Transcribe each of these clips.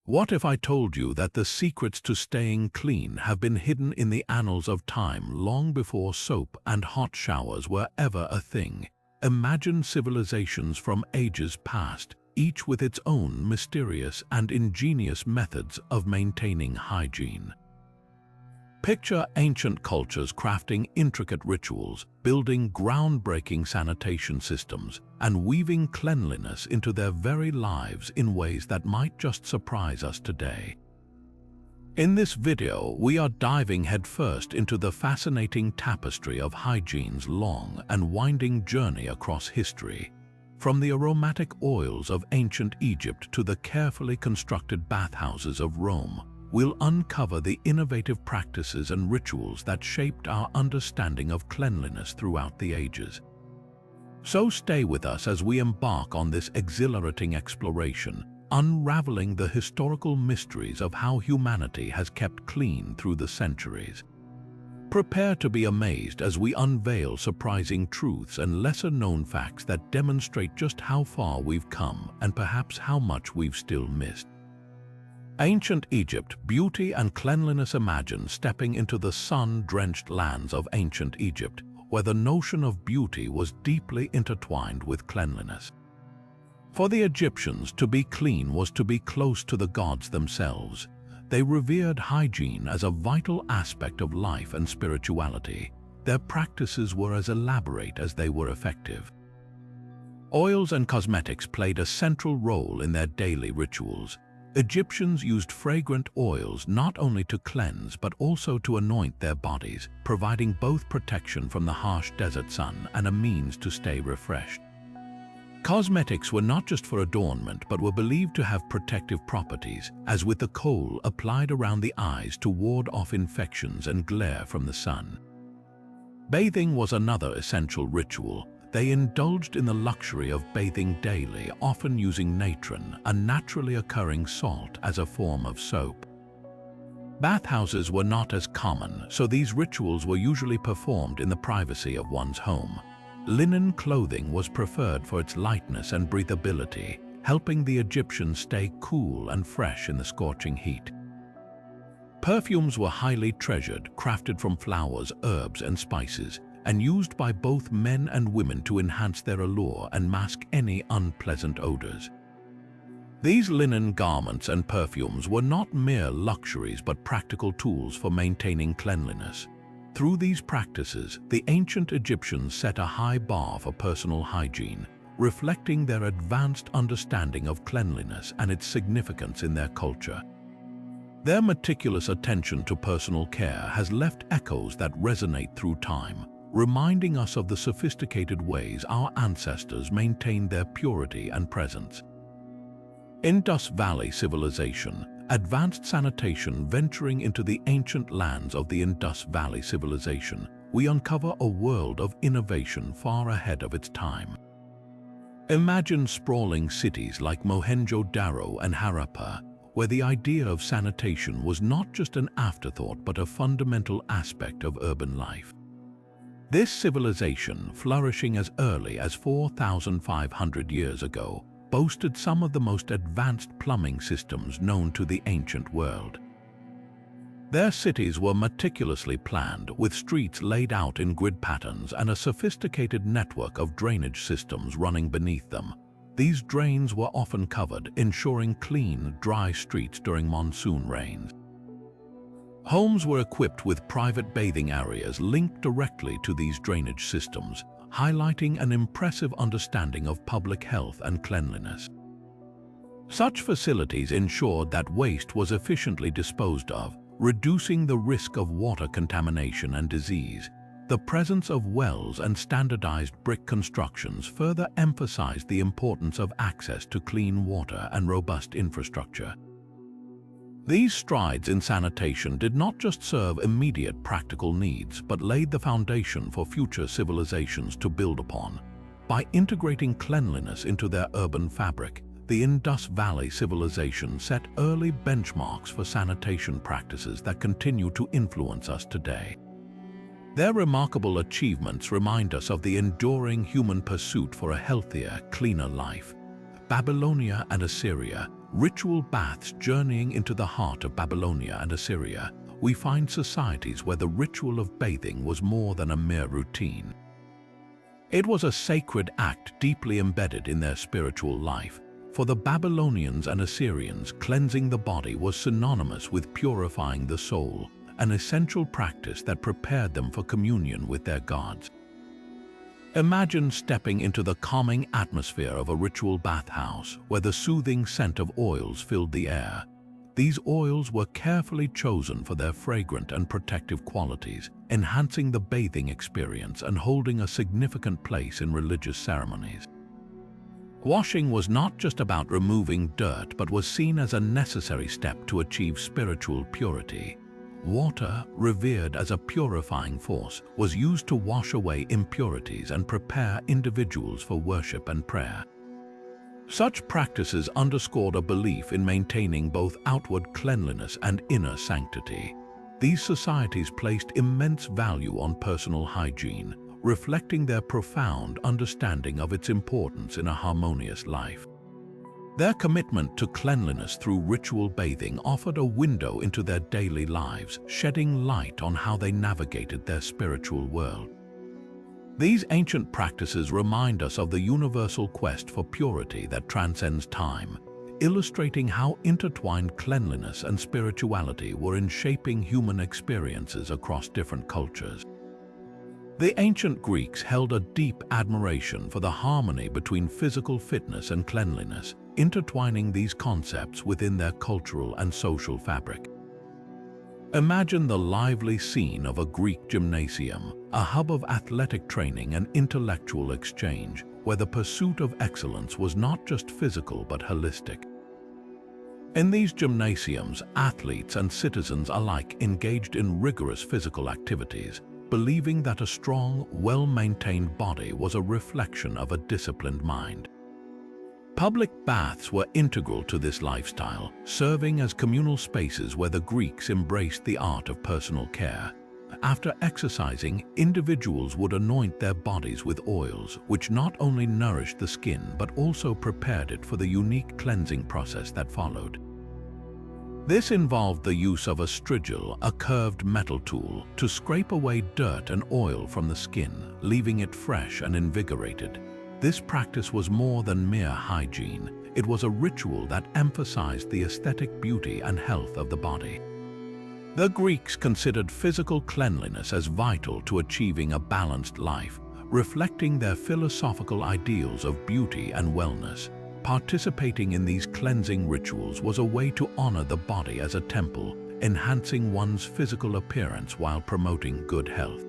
What if I told you that the secrets to staying clean have been hidden in the annals of time long before soap and hot showers were ever a thing? Imagine civilizations from ages past, each with its own mysterious and ingenious methods of maintaining hygiene. Picture ancient cultures crafting intricate rituals, building groundbreaking sanitation systems, and weaving cleanliness into their very lives in ways that might just surprise us today. In this video, we are diving headfirst into the fascinating tapestry of hygiene's long and winding journey across history. From the aromatic oils of ancient Egypt to the carefully constructed bathhouses of Rome, we'll uncover the innovative practices and rituals that shaped our understanding of cleanliness throughout the ages. So stay with us as we embark on this exhilarating exploration, unraveling the historical mysteries of how humanity has kept clean through the centuries. Prepare to be amazed as we unveil surprising truths and lesser-known facts that demonstrate just how far we've come and perhaps how much we've still missed. Ancient Egypt, beauty and cleanliness. Imagine stepping into the sun-drenched lands of ancient Egypt, where the notion of beauty was deeply intertwined with cleanliness. For the Egyptians, to be clean was to be close to the gods themselves. They revered hygiene as a vital aspect of life and spirituality. Their practices were as elaborate as they were effective. Oils and cosmetics played a central role in their daily rituals. Egyptians used fragrant oils not only to cleanse but also to anoint their bodies, providing both protection from the harsh desert sun and a means to stay refreshed. Cosmetics were not just for adornment but were believed to have protective properties, as with the kohl applied around the eyes to ward off infections and glare from the sun. Bathing was another essential ritual. They indulged in the luxury of bathing daily, often using natron, a naturally occurring salt, as a form of soap. Bathhouses were not as common, so these rituals were usually performed in the privacy of one's home. Linen clothing was preferred for its lightness and breathability, helping the Egyptians stay cool and fresh in the scorching heat. Perfumes were highly treasured, crafted from flowers, herbs, and spices, and used by both men and women to enhance their allure and mask any unpleasant odors. These linen garments and perfumes were not mere luxuries but practical tools for maintaining cleanliness. Through these practices, the ancient Egyptians set a high bar for personal hygiene, reflecting their advanced understanding of cleanliness and its significance in their culture. Their meticulous attention to personal care has left echoes that resonate through time, reminding us of the sophisticated ways our ancestors maintained their purity and presence. Indus Valley Civilization, advanced sanitation. Venturing into the ancient lands of the Indus Valley Civilization, we uncover a world of innovation far ahead of its time. Imagine sprawling cities like Mohenjo-Daro and Harappa, where the idea of sanitation was not just an afterthought but a fundamental aspect of urban life. This civilization, flourishing as early as 4,500 years ago, boasted some of the most advanced plumbing systems known to the ancient world. Their cities were meticulously planned, with streets laid out in grid patterns and a sophisticated network of drainage systems running beneath them. These drains were often covered, ensuring clean, dry streets during monsoon rains. Homes were equipped with private bathing areas linked directly to these drainage systems, highlighting an impressive understanding of public health and cleanliness. Such facilities ensured that waste was efficiently disposed of, reducing the risk of water contamination and disease. The presence of wells and standardized brick constructions further emphasized the importance of access to clean water and robust infrastructure. These strides in sanitation did not just serve immediate practical needs, but laid the foundation for future civilizations to build upon. By integrating cleanliness into their urban fabric, the Indus Valley Civilization set early benchmarks for sanitation practices that continue to influence us today. Their remarkable achievements remind us of the enduring human pursuit for a healthier, cleaner life. Babylonia and Assyria, ritual baths journeying into the heart of Babylonia and Assyria, we find societies where the ritual of bathing was more than a mere routine. It was a sacred act deeply embedded in their spiritual life. For the Babylonians and Assyrians, cleansing the body was synonymous with purifying the soul, an essential practice that prepared them for communion with their gods. Imagine stepping into the calming atmosphere of a ritual bathhouse where the soothing scent of oils filled the air. These oils were carefully chosen for their fragrant and protective qualities, enhancing the bathing experience and holding a significant place in religious ceremonies. Washing was not just about removing dirt but was seen as a necessary step to achieve spiritual purity. Water, revered as a purifying force, was used to wash away impurities and prepare individuals for worship and prayer. Such practices underscored a belief in maintaining both outward cleanliness and inner sanctity. These societies placed immense value on personal hygiene, reflecting their profound understanding of its importance in a harmonious life. Their commitment to cleanliness through ritual bathing offered a window into their daily lives, shedding light on how they navigated their spiritual world. These ancient practices remind us of the universal quest for purity that transcends time, illustrating how intertwined cleanliness and spirituality were in shaping human experiences across different cultures. The ancient Greeks held a deep admiration for the harmony between physical fitness and cleanliness, intertwining these concepts within their cultural and social fabric. Imagine the lively scene of a Greek gymnasium, a hub of athletic training and intellectual exchange, where the pursuit of excellence was not just physical but holistic. In these gymnasiums, athletes and citizens alike engaged in rigorous physical activities, believing that a strong, well-maintained body was a reflection of a disciplined mind. Public baths were integral to this lifestyle, serving as communal spaces where the Greeks embraced the art of personal care. After exercising, individuals would anoint their bodies with oils, which not only nourished the skin but also prepared it for the unique cleansing process that followed. This involved the use of a strigil, a curved metal tool, to scrape away dirt and oil from the skin, leaving it fresh and invigorated. This practice was more than mere hygiene. It was a ritual that emphasized the aesthetic beauty and health of the body. The Greeks considered physical cleanliness as vital to achieving a balanced life, reflecting their philosophical ideals of beauty and wellness. Participating in these cleansing rituals was a way to honor the body as a temple, enhancing one's physical appearance while promoting good health.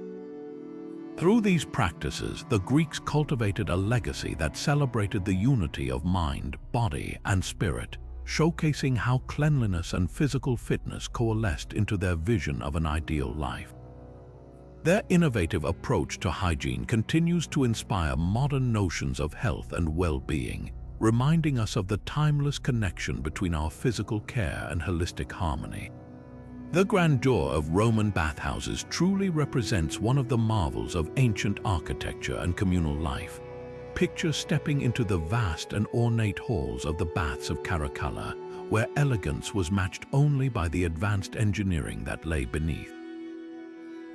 Through these practices, the Greeks cultivated a legacy that celebrated the unity of mind, body, and spirit, showcasing how cleanliness and physical fitness coalesced into their vision of an ideal life. Their innovative approach to hygiene continues to inspire modern notions of health and well-being, reminding us of the timeless connection between our physical care and holistic harmony. The grandeur of Roman bathhouses truly represents one of the marvels of ancient architecture and communal life. Picture stepping into the vast and ornate halls of the baths of Caracalla, where elegance was matched only by the advanced engineering that lay beneath.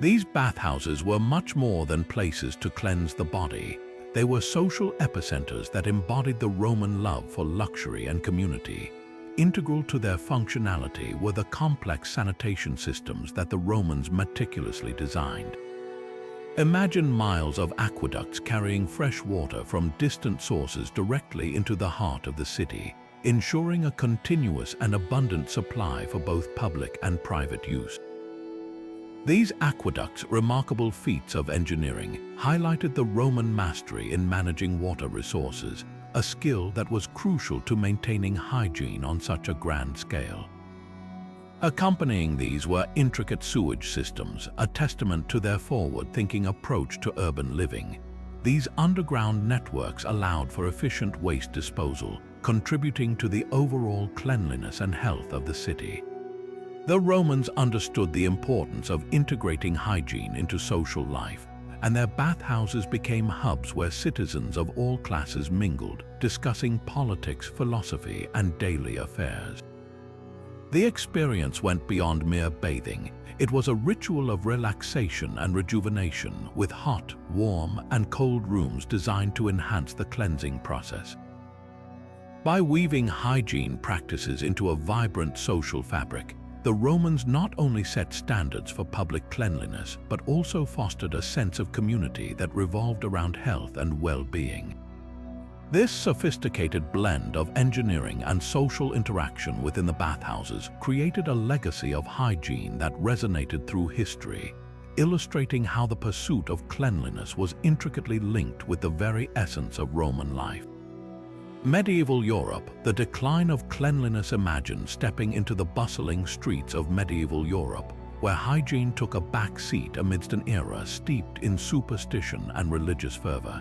These bathhouses were much more than places to cleanse the body. They were social epicenters that embodied the Roman love for luxury and community. Integral to their functionality were the complex sanitation systems that the Romans meticulously designed. Imagine miles of aqueducts carrying fresh water from distant sources directly into the heart of the city, ensuring a continuous and abundant supply for both public and private use. These aqueducts' remarkable feats of engineering highlighted the Roman mastery in managing water resources, a skill that was crucial to maintaining hygiene on such a grand scale. Accompanying these were intricate sewage systems, a testament to their forward-thinking approach to urban living. These underground networks allowed for efficient waste disposal, contributing to the overall cleanliness and health of the city. The Romans understood the importance of integrating hygiene into social life, and their bathhouses became hubs where citizens of all classes mingled, discussing politics, philosophy, and daily affairs. The experience went beyond mere bathing. It was a ritual of relaxation and rejuvenation, with hot, warm, and cold rooms designed to enhance the cleansing process. By weaving hygiene practices into a vibrant social fabric, the Romans not only set standards for public cleanliness, but also fostered a sense of community that revolved around health and well-being. This sophisticated blend of engineering and social interaction within the bathhouses created a legacy of hygiene that resonated through history, illustrating how the pursuit of cleanliness was intricately linked with the very essence of Roman life. Medieval Europe, the decline of cleanliness. Imagine stepping into the bustling streets of medieval Europe, where hygiene took a back seat amidst an era steeped in superstition and religious fervor.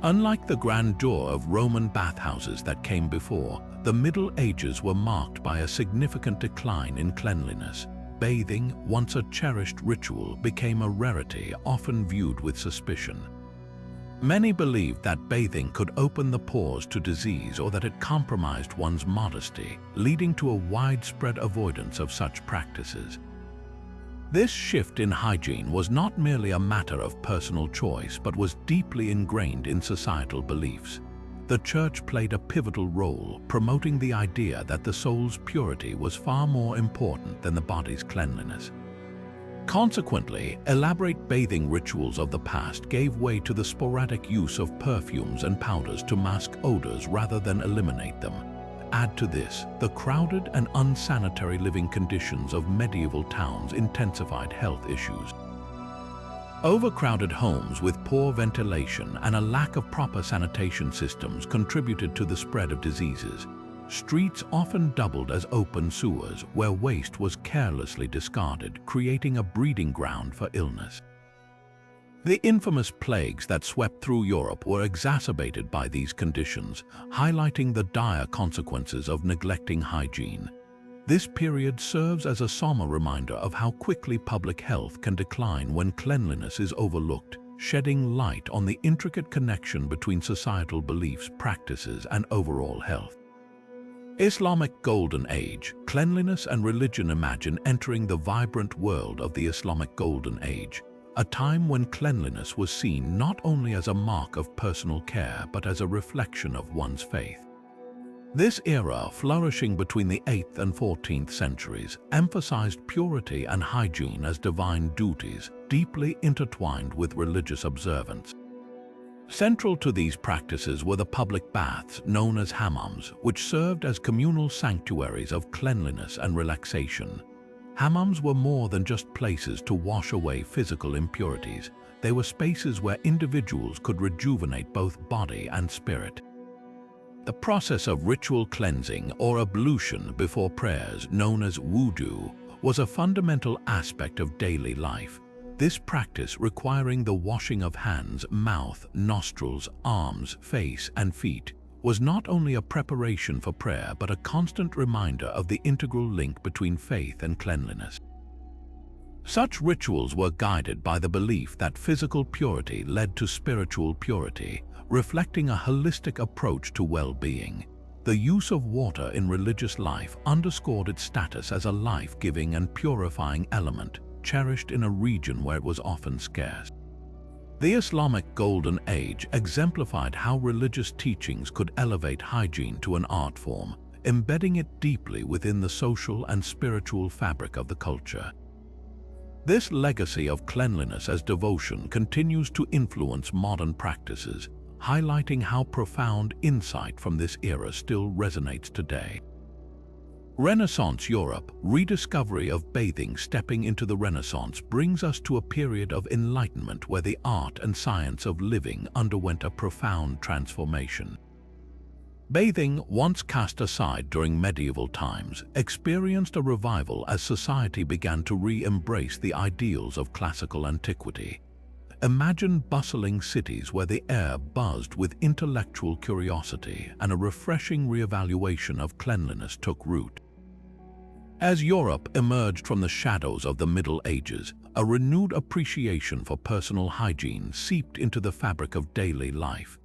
Unlike the grandeur of Roman bathhouses that came before, the Middle Ages were marked by a significant decline in cleanliness. Bathing, once a cherished ritual, became a rarity, often viewed with suspicion. Many believed that bathing could open the pores to disease or that it compromised one's modesty, leading to a widespread avoidance of such practices. This shift in hygiene was not merely a matter of personal choice, but was deeply ingrained in societal beliefs. The Church played a pivotal role, promoting the idea that the soul's purity was far more important than the body's cleanliness. Consequently, elaborate bathing rituals of the past gave way to the sporadic use of perfumes and powders to mask odors rather than eliminate them. Add to this, the crowded and unsanitary living conditions of medieval towns intensified health issues. Overcrowded homes with poor ventilation and a lack of proper sanitation systems contributed to the spread of diseases. Streets often doubled as open sewers where waste was carelessly discarded, creating a breeding ground for illness. The infamous plagues that swept through Europe were exacerbated by these conditions, highlighting the dire consequences of neglecting hygiene. This period serves as a somber reminder of how quickly public health can decline when cleanliness is overlooked, shedding light on the intricate connection between societal beliefs, practices, and overall health. Islamic Golden Age, cleanliness and religion. Imagine entering the vibrant world of the Islamic Golden Age, a time when cleanliness was seen not only as a mark of personal care but as a reflection of one's faith. This era, flourishing between the 8th and 14th centuries, emphasized purity and hygiene as divine duties, deeply intertwined with religious observance. Central to these practices were the public baths known as hammams, which served as communal sanctuaries of cleanliness and relaxation. Hammams were more than just places to wash away physical impurities. They were spaces where individuals could rejuvenate both body and spirit. The process of ritual cleansing or ablution before prayers, known as wudu, was a fundamental aspect of daily life. This practice, requiring the washing of hands, mouth, nostrils, arms, face, and feet, was not only a preparation for prayer but a constant reminder of the integral link between faith and cleanliness. Such rituals were guided by the belief that physical purity led to spiritual purity, reflecting a holistic approach to well-being. The use of water in religious life underscored its status as a life-giving and purifying element, cherished in a region where it was often scarce. The Islamic Golden Age exemplified how religious teachings could elevate hygiene to an art form, embedding it deeply within the social and spiritual fabric of the culture. This legacy of cleanliness as devotion continues to influence modern practices, highlighting how profound insight from this era still resonates today. Renaissance Europe, rediscovery of bathing. Stepping into the Renaissance brings us to a period of enlightenment where the art and science of living underwent a profound transformation. Bathing, once cast aside during medieval times, experienced a revival as society began to re-embrace the ideals of classical antiquity. Imagine bustling cities where the air buzzed with intellectual curiosity and a refreshing re-evaluation of cleanliness took root. As Europe emerged from the shadows of the Middle Ages, a renewed appreciation for personal hygiene seeped into the fabric of daily life.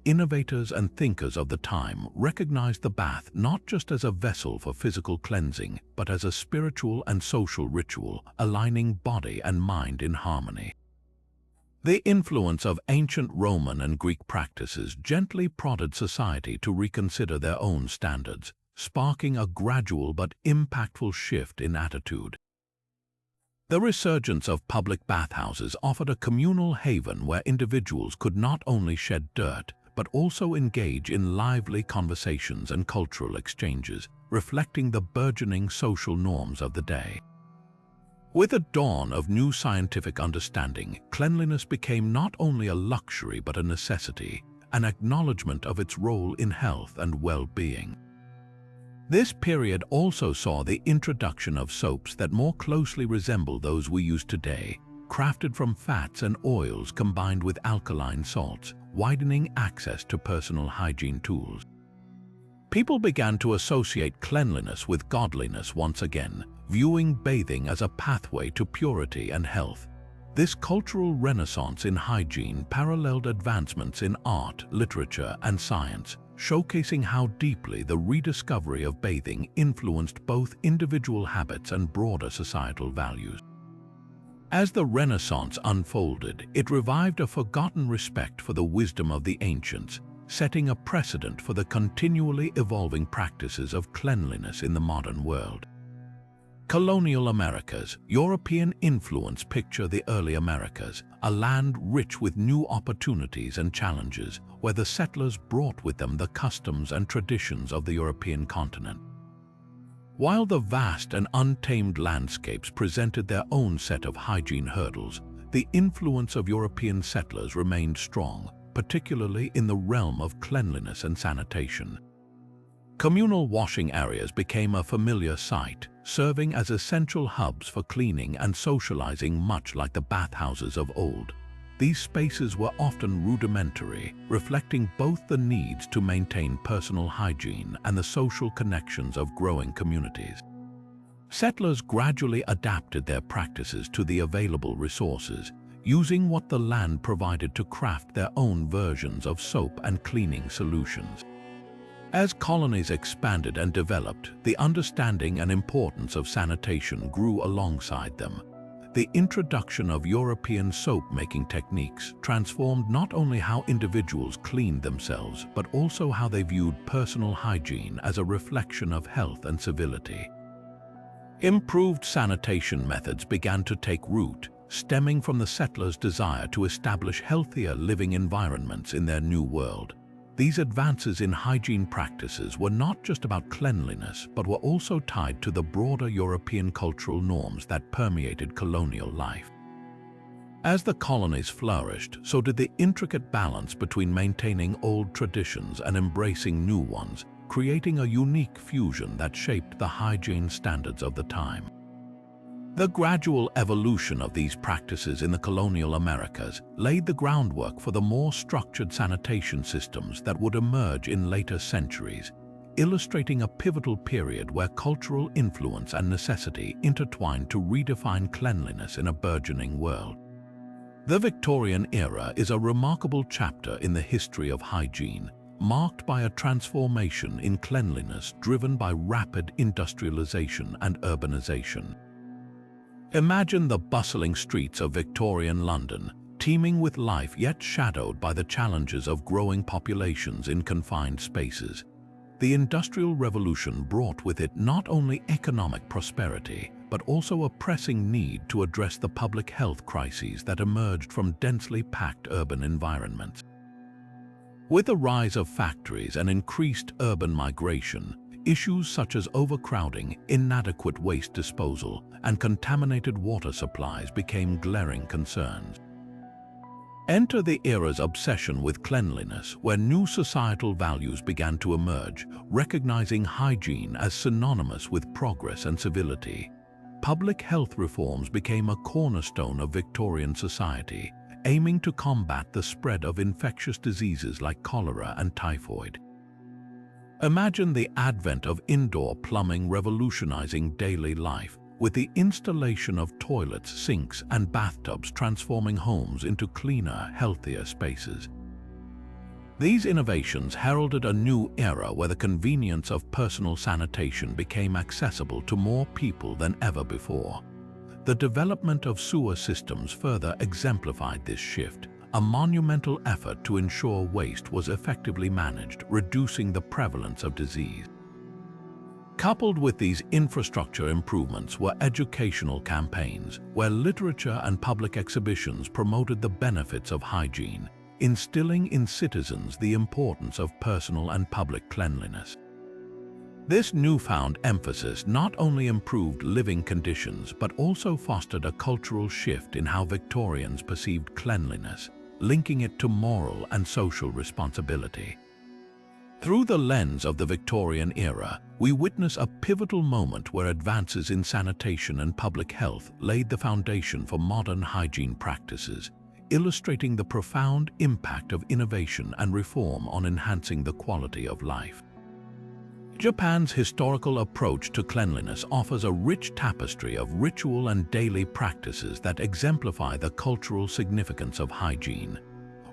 Innovators and thinkers of the time recognized the bath not just as a vessel for physical cleansing, but as a spiritual and social ritual, aligning body and mind in harmony. The influence of ancient Roman and Greek practices gently prodded society to reconsider their own standards, sparking a gradual but impactful shift in attitude. The resurgence of public bathhouses offered a communal haven where individuals could not only shed dirt, but also engage in lively conversations and cultural exchanges, reflecting the burgeoning social norms of the day. With the dawn of new scientific understanding, cleanliness became not only a luxury but a necessity, an acknowledgement of its role in health and well-being. This period also saw the introduction of soaps that more closely resemble those we use today, crafted from fats and oils combined with alkaline salts, widening access to personal hygiene tools. People began to associate cleanliness with godliness once again, viewing bathing as a pathway to purity and health. This cultural renaissance in hygiene paralleled advancements in art, literature, and science, showcasing how deeply the rediscovery of bathing influenced both individual habits and broader societal values. As the Renaissance unfolded, it revived a forgotten respect for the wisdom of the ancients, setting a precedent for the continually evolving practices of cleanliness in the modern world. Colonial Americas, European influence. Picture the early Americas, a land rich with new opportunities and challenges, where the settlers brought with them the customs and traditions of the European continent. While the vast and untamed landscapes presented their own set of hygiene hurdles, the influence of European settlers remained strong, particularly in the realm of cleanliness and sanitation. Communal washing areas became a familiar sight, serving as essential hubs for cleaning and socializing, much like the bathhouses of old. These spaces were often rudimentary, reflecting both the needs to maintain personal hygiene and the social connections of growing communities. Settlers gradually adapted their practices to the available resources, using what the land provided to craft their own versions of soap and cleaning solutions. As colonies expanded and developed, the understanding and importance of sanitation grew alongside them. The introduction of European soap-making techniques transformed not only how individuals cleaned themselves, but also how they viewed personal hygiene as a reflection of health and civility. Improved sanitation methods began to take root, stemming from the settlers' desire to establish healthier living environments in their new world. These advances in hygiene practices were not just about cleanliness, but were also tied to the broader European cultural norms that permeated colonial life. As the colonies flourished, so did the intricate balance between maintaining old traditions and embracing new ones, creating a unique fusion that shaped the hygiene standards of the time. The gradual evolution of these practices in the colonial Americas laid the groundwork for the more structured sanitation systems that would emerge in later centuries, illustrating a pivotal period where cultural influence and necessity intertwined to redefine cleanliness in a burgeoning world. The Victorian era is a remarkable chapter in the history of hygiene, marked by a transformation in cleanliness driven by rapid industrialization and urbanization. Imagine the bustling streets of Victorian London, teeming with life yet shadowed by the challenges of growing populations in confined spaces. The Industrial Revolution brought with it not only economic prosperity, but also a pressing need to address the public health crises that emerged from densely packed urban environments. With the rise of factories and increased urban migration, issues such as overcrowding, inadequate waste disposal, and contaminated water supplies became glaring concerns. Enter the era's obsession with cleanliness, where new societal values began to emerge, recognizing hygiene as synonymous with progress and civility. Public health reforms became a cornerstone of Victorian society, aiming to combat the spread of infectious diseases like cholera and typhoid. Imagine the advent of indoor plumbing revolutionizing daily life, with the installation of toilets, sinks, and bathtubs transforming homes into cleaner, healthier spaces. These innovations heralded a new era where the convenience of personal sanitation became accessible to more people than ever before. The development of sewer systems further exemplified this shift, a monumental effort to ensure waste was effectively managed, reducing the prevalence of disease. Coupled with these infrastructure improvements were educational campaigns, where literature and public exhibitions promoted the benefits of hygiene, instilling in citizens the importance of personal and public cleanliness. This newfound emphasis not only improved living conditions but also fostered a cultural shift in how Victorians perceived cleanliness, linking it to moral and social responsibility. Through the lens of the Victorian era, we witness a pivotal moment where advances in sanitation and public health laid the foundation for modern hygiene practices, illustrating the profound impact of innovation and reform on enhancing the quality of life. Japan's historical approach to cleanliness offers a rich tapestry of ritual and daily practices that exemplify the cultural significance of hygiene.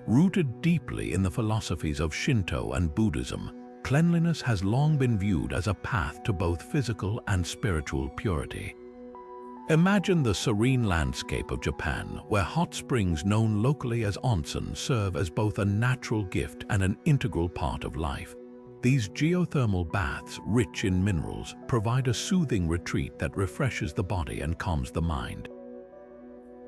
Rooted deeply in the philosophies of Shinto and Buddhism, cleanliness has long been viewed as a path to both physical and spiritual purity. Imagine the serene landscape of Japan, where hot springs known locally as onsen serve as both a natural gift and an integral part of life. These geothermal baths, rich in minerals, provide a soothing retreat that refreshes the body and calms the mind.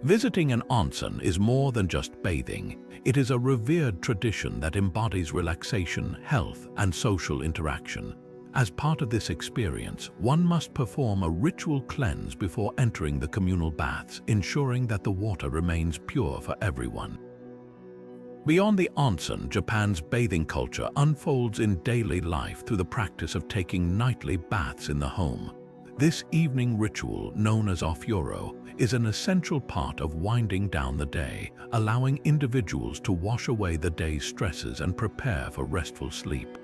Visiting an onsen is more than just bathing. It is a revered tradition that embodies relaxation, health, and social interaction. As part of this experience, one must perform a ritual cleanse before entering the communal baths, ensuring that the water remains pure for everyone. Beyond the onsen, Japan's bathing culture unfolds in daily life through the practice of taking nightly baths in the home. This evening ritual, known as ofyoro, is an essential part of winding down the day, allowing individuals to wash away the day's stresses and prepare for restful sleep.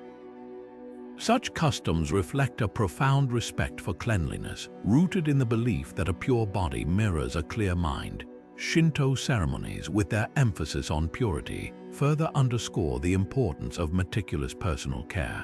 Such customs reflect a profound respect for cleanliness, rooted in the belief that a pure body mirrors a clear mind. Shinto ceremonies, with their emphasis on purity, further underscore the importance of meticulous personal care.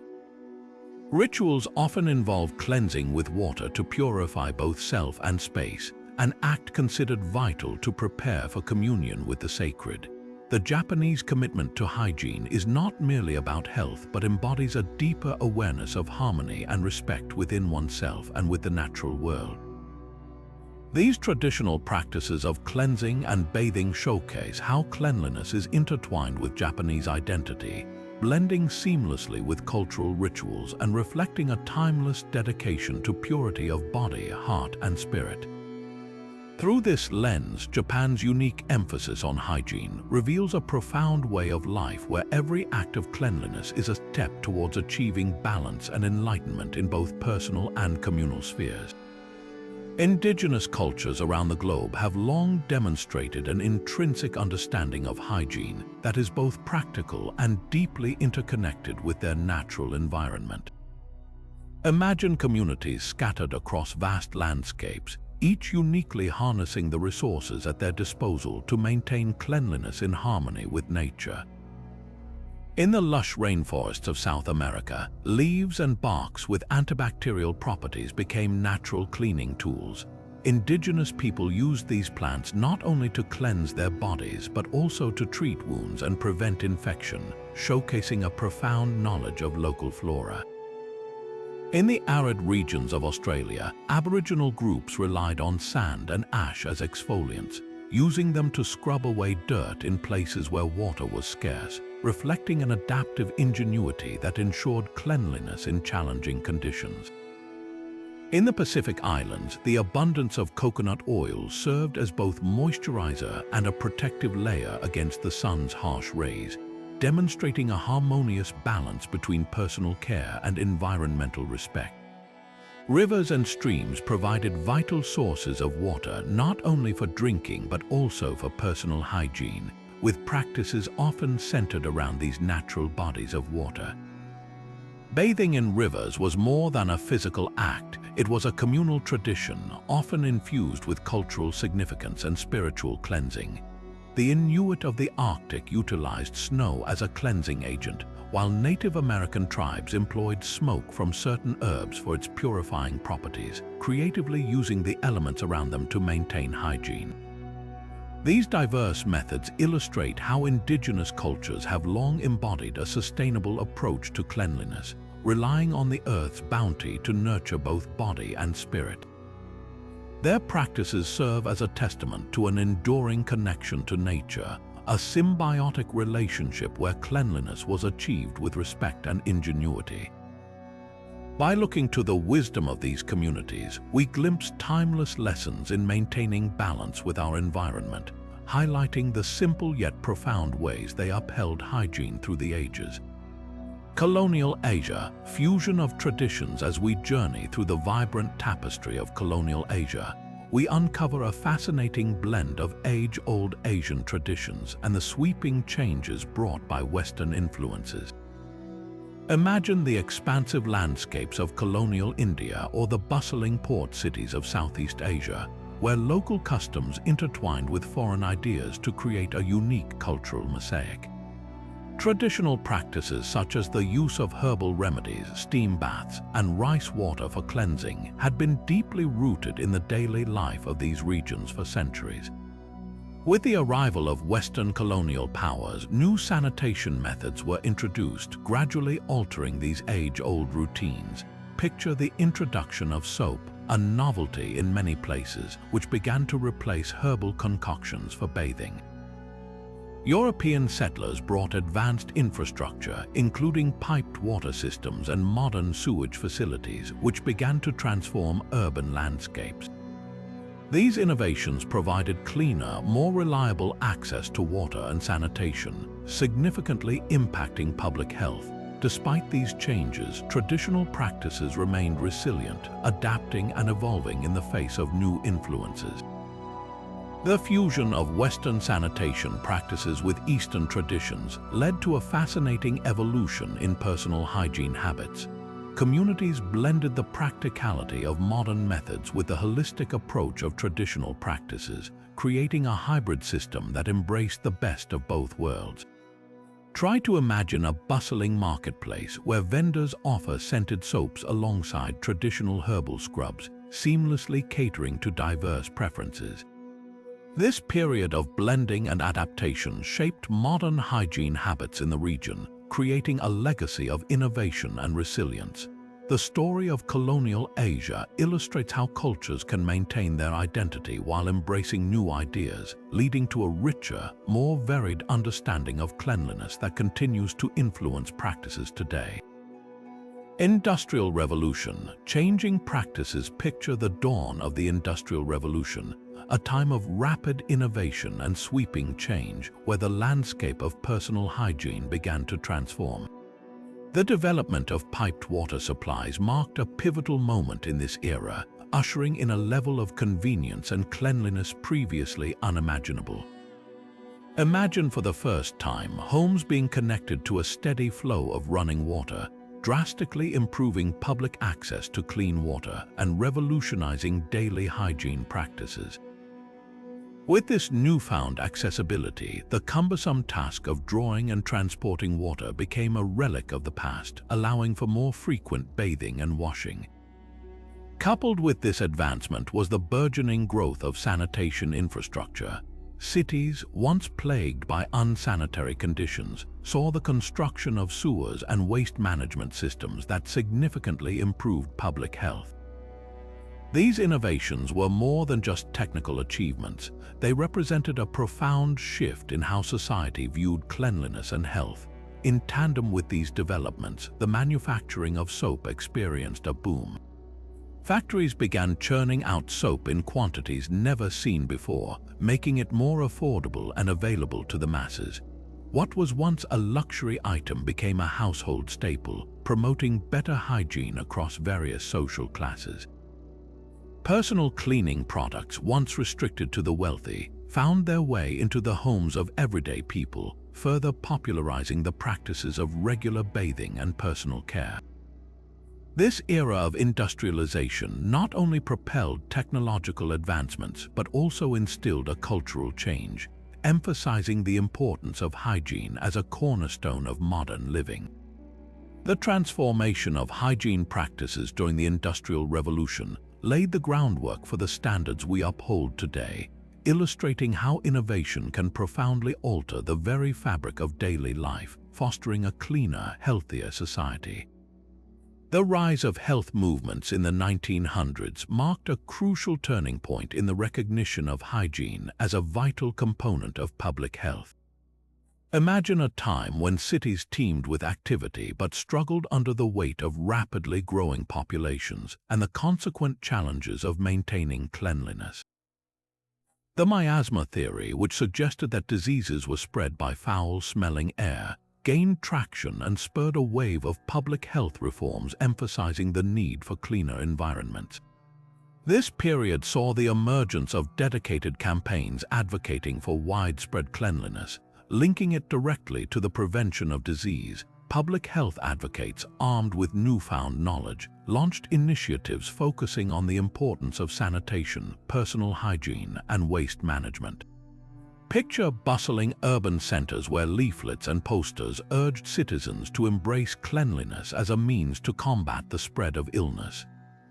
Rituals often involve cleansing with water to purify both self and space, an act considered vital to prepare for communion with the sacred. The Japanese commitment to hygiene is not merely about health but embodies a deeper awareness of harmony and respect within oneself and with the natural world. These traditional practices of cleansing and bathing showcase how cleanliness is intertwined with Japanese identity, blending seamlessly with cultural rituals and reflecting a timeless dedication to purity of body, heart, and spirit. Through this lens, Japan's unique emphasis on hygiene reveals a profound way of life where every act of cleanliness is a step towards achieving balance and enlightenment in both personal and communal spheres. Indigenous cultures around the globe have long demonstrated an intrinsic understanding of hygiene that is both practical and deeply interconnected with their natural environment. Imagine communities scattered across vast landscapes, each uniquely harnessing the resources at their disposal to maintain cleanliness in harmony with nature. In the lush rainforests of South America, leaves and barks with antibacterial properties became natural cleaning tools. Indigenous people used these plants not only to cleanse their bodies but also to treat wounds and prevent infection, showcasing a profound knowledge of local flora. In the arid regions of Australia, Aboriginal groups relied on sand and ash as exfoliants, using them to scrub away dirt in places where water was scarce, reflecting an adaptive ingenuity that ensured cleanliness in challenging conditions. In the Pacific Islands, the abundance of coconut oil served as both moisturizer and a protective layer against the sun's harsh rays, demonstrating a harmonious balance between personal care and environmental respect. Rivers and streams provided vital sources of water not only for drinking but also for personal hygiene, with practices often centered around these natural bodies of water. Bathing in rivers was more than a physical act. It was a communal tradition, often infused with cultural significance and spiritual cleansing. The Inuit of the Arctic utilized snow as a cleansing agent, while Native American tribes employed smoke from certain herbs for its purifying properties, creatively using the elements around them to maintain hygiene. These diverse methods illustrate how indigenous cultures have long embodied a sustainable approach to cleanliness, relying on the earth's bounty to nurture both body and spirit. Their practices serve as a testament to an enduring connection to nature, a symbiotic relationship where cleanliness was achieved with respect and ingenuity. By looking to the wisdom of these communities, we glimpse timeless lessons in maintaining balance with our environment, highlighting the simple yet profound ways they upheld hygiene through the ages. Colonial Asia, fusion of traditions. As we journey through the vibrant tapestry of Colonial Asia, we uncover a fascinating blend of age-old Asian traditions and the sweeping changes brought by Western influences. Imagine the expansive landscapes of colonial India or the bustling port cities of Southeast Asia, where local customs intertwined with foreign ideas to create a unique cultural mosaic. Traditional practices such as the use of herbal remedies, steam baths, and rice water for cleansing had been deeply rooted in the daily life of these regions for centuries. With the arrival of Western colonial powers, new sanitation methods were introduced, gradually altering these age-old routines. Picture the introduction of soap, a novelty in many places, which began to replace herbal concoctions for bathing. European settlers brought advanced infrastructure, including piped water systems and modern sewage facilities, which began to transform urban landscapes. These innovations provided cleaner, more reliable access to water and sanitation, significantly impacting public health. Despite these changes, traditional practices remained resilient, adapting and evolving in the face of new influences. The fusion of Western sanitation practices with Eastern traditions led to a fascinating evolution in personal hygiene habits. Communities blended the practicality of modern methods with the holistic approach of traditional practices, creating a hybrid system that embraced the best of both worlds. Try to imagine a bustling marketplace where vendors offer scented soaps alongside traditional herbal scrubs, seamlessly catering to diverse preferences. This period of blending and adaptation shaped modern hygiene habits in the region, creating a legacy of innovation and resilience. The story of colonial Asia illustrates how cultures can maintain their identity while embracing new ideas, leading to a richer, more varied understanding of cleanliness that continues to influence practices today. Industrial Revolution. Changing practices. Picture the dawn of the Industrial Revolution, a time of rapid innovation and sweeping change where the landscape of personal hygiene began to transform. The development of piped water supplies marked a pivotal moment in this era, ushering in a level of convenience and cleanliness previously unimaginable. Imagine for the first time homes being connected to a steady flow of running water, drastically improving public access to clean water and revolutionizing daily hygiene practices. With this newfound accessibility, the cumbersome task of drawing and transporting water became a relic of the past, allowing for more frequent bathing and washing. Coupled with this advancement was the burgeoning growth of sanitation infrastructure. Cities, once plagued by unsanitary conditions, saw the construction of sewers and waste management systems that significantly improved public health. These innovations were more than just technical achievements. They represented a profound shift in how society viewed cleanliness and health. In tandem with these developments, the manufacturing of soap experienced a boom. Factories began churning out soap in quantities never seen before, making it more affordable and available to the masses. What was once a luxury item became a household staple, promoting better hygiene across various social classes. Personal cleaning products, once restricted to the wealthy, found their way into the homes of everyday people, further popularizing the practices of regular bathing and personal care. This era of industrialization not only propelled technological advancements but also instilled a cultural change, emphasizing the importance of hygiene as a cornerstone of modern living. The transformation of hygiene practices during the Industrial Revolution laid the groundwork for the standards we uphold today, illustrating how innovation can profoundly alter the very fabric of daily life, fostering a cleaner, healthier society. The rise of health movements in the 1900s marked a crucial turning point in the recognition of hygiene as a vital component of public health. Imagine a time when cities teemed with activity but struggled under the weight of rapidly growing populations and the consequent challenges of maintaining cleanliness. The miasma theory, which suggested that diseases were spread by foul-smelling air, gained traction and spurred a wave of public health reforms emphasizing the need for cleaner environments. This period saw the emergence of dedicated campaigns advocating for widespread cleanliness, linking it directly to the prevention of disease. Public health advocates, armed with newfound knowledge, launched initiatives focusing on the importance of sanitation, personal hygiene, and waste management. Picture bustling urban centers where leaflets and posters urged citizens to embrace cleanliness as a means to combat the spread of illness.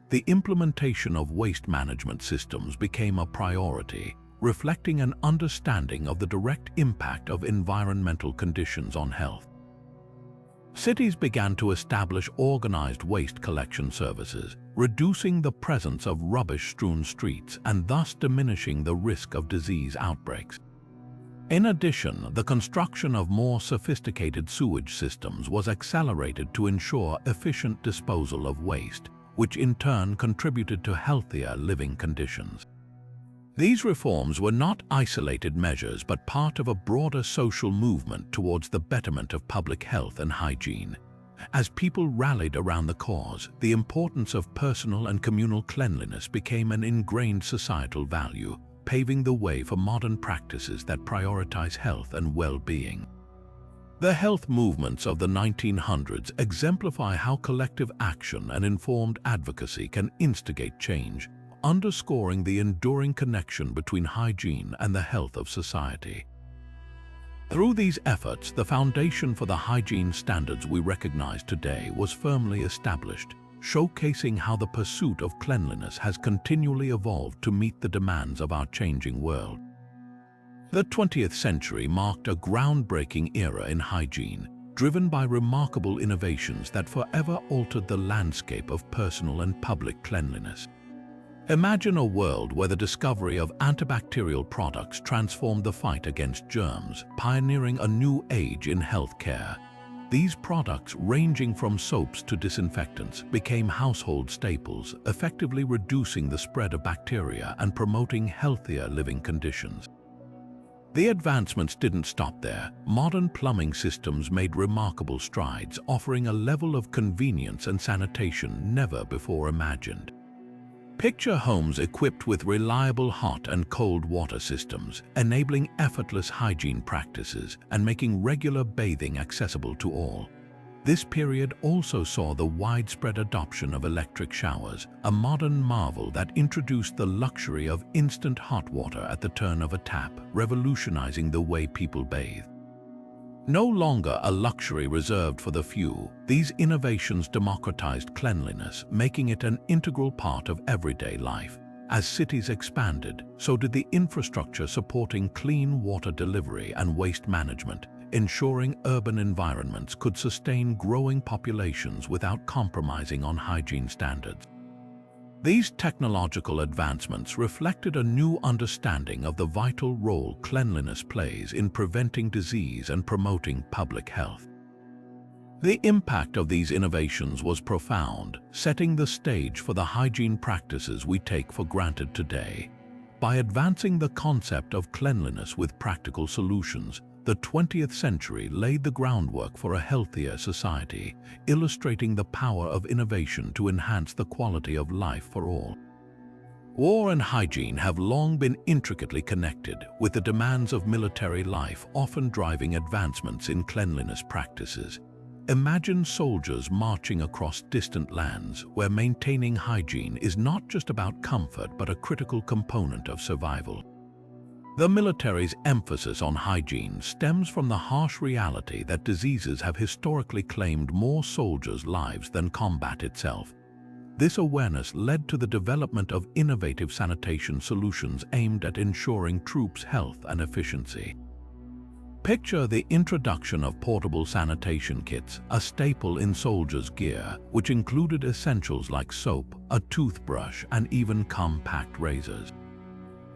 The implementation of waste management systems became a priority, reflecting an understanding of the direct impact of environmental conditions on health. Cities began to establish organized waste collection services, reducing the presence of rubbish-strewn streets and thus diminishing the risk of disease outbreaks. In addition, the construction of more sophisticated sewage systems was accelerated to ensure efficient disposal of waste, which in turn contributed to healthier living conditions. These reforms were not isolated measures but part of a broader social movement towards the betterment of public health and hygiene. As people rallied around the cause, the importance of personal and communal cleanliness became an ingrained societal value, paving the way for modern practices that prioritize health and well-being. The health movements of the 1900s exemplify how collective action and informed advocacy can instigate change, underscoring the enduring connection between hygiene and the health of society. Through these efforts, the foundation for the hygiene standards we recognize today was firmly established, showcasing how the pursuit of cleanliness has continually evolved to meet the demands of our changing world. The 20th century marked a groundbreaking era in hygiene, driven by remarkable innovations that forever altered the landscape of personal and public cleanliness. Imagine a world where the discovery of antibacterial products transformed the fight against germs, pioneering a new age in healthcare. These products, ranging from soaps to disinfectants, became household staples, effectively reducing the spread of bacteria and promoting healthier living conditions. The advancements didn't stop there. Modern plumbing systems made remarkable strides, offering a level of convenience and sanitation never before imagined. Picture homes equipped with reliable hot and cold water systems, enabling effortless hygiene practices and making regular bathing accessible to all. This period also saw the widespread adoption of electric showers, a modern marvel that introduced the luxury of instant hot water at the turn of a tap, revolutionizing the way people bathe. No longer a luxury reserved for the few, these innovations democratized cleanliness, making it an integral part of everyday life. As cities expanded, so did the infrastructure supporting clean water delivery and waste management, ensuring urban environments could sustain growing populations without compromising on hygiene standards. These technological advancements reflected a new understanding of the vital role cleanliness plays in preventing disease and promoting public health. The impact of these innovations was profound, setting the stage for the hygiene practices we take for granted today. By advancing the concept of cleanliness with practical solutions, the 20th century laid the groundwork for a healthier society, illustrating the power of innovation to enhance the quality of life for all. War and hygiene have long been intricately connected, with the demands of military life often driving advancements in cleanliness practices. Imagine soldiers marching across distant lands where maintaining hygiene is not just about comfort but a critical component of survival. The military's emphasis on hygiene stems from the harsh reality that diseases have historically claimed more soldiers' lives than combat itself. This awareness led to the development of innovative sanitation solutions aimed at ensuring troops' health and efficiency. Picture the introduction of portable sanitation kits, a staple in soldiers' gear, which included essentials like soap, a toothbrush, and even compact razors.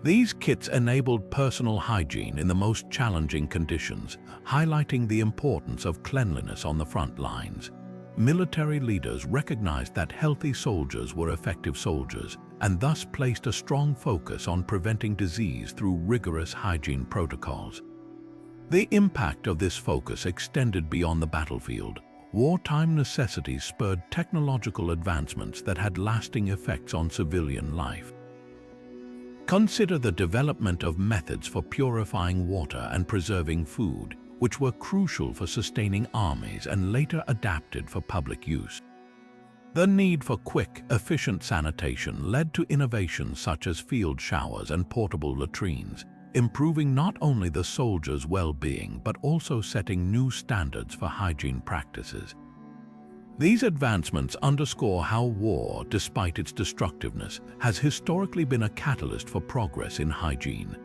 These kits enabled personal hygiene in the most challenging conditions, highlighting the importance of cleanliness on the front lines. Military leaders recognized that healthy soldiers were effective soldiers and thus placed a strong focus on preventing disease through rigorous hygiene protocols. The impact of this focus extended beyond the battlefield. Wartime necessities spurred technological advancements that had lasting effects on civilian life. Consider the development of methods for purifying water and preserving food, which were crucial for sustaining armies and later adapted for public use. The need for quick, efficient sanitation led to innovations such as field showers and portable latrines, improving not only the soldiers' well-being but also setting new standards for hygiene practices. These advancements underscore how war, despite its destructiveness, has historically been a catalyst for progress in hygiene.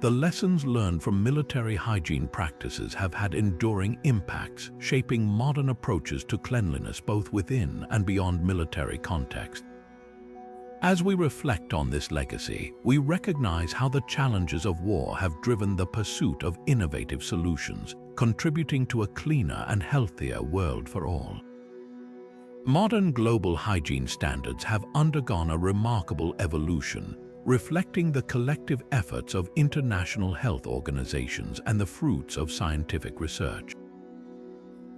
The lessons learned from military hygiene practices have had enduring impacts, shaping modern approaches to cleanliness both within and beyond military context. As we reflect on this legacy, we recognize how the challenges of war have driven the pursuit of innovative solutions, contributing to a cleaner and healthier world for all. Modern global hygiene standards have undergone a remarkable evolution, reflecting the collective efforts of international health organizations and the fruits of scientific research.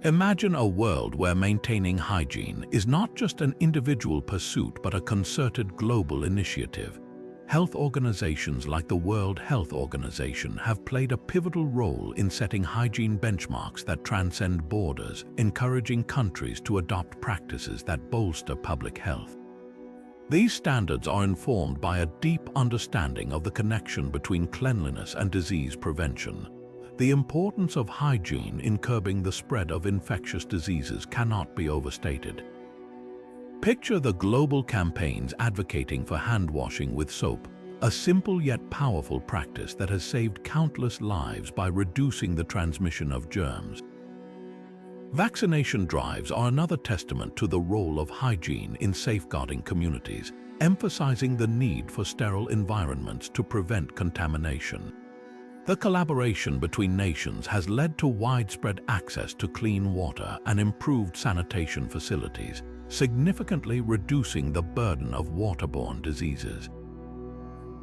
Imagine a world where maintaining hygiene is not just an individual pursuit but a concerted global initiative. Health organizations like the World Health Organization have played a pivotal role in setting hygiene benchmarks that transcend borders, encouraging countries to adopt practices that bolster public health. These standards are informed by a deep understanding of the connection between cleanliness and disease prevention. The importance of hygiene in curbing the spread of infectious diseases cannot be overstated. Picture the global campaigns advocating for hand washing with soap, a simple yet powerful practice that has saved countless lives by reducing the transmission of germs. Vaccination drives are another testament to the role of hygiene in safeguarding communities, emphasizing the need for sterile environments to prevent contamination. The collaboration between nations has led to widespread access to clean water and improved sanitation facilities, significantly reducing the burden of waterborne diseases.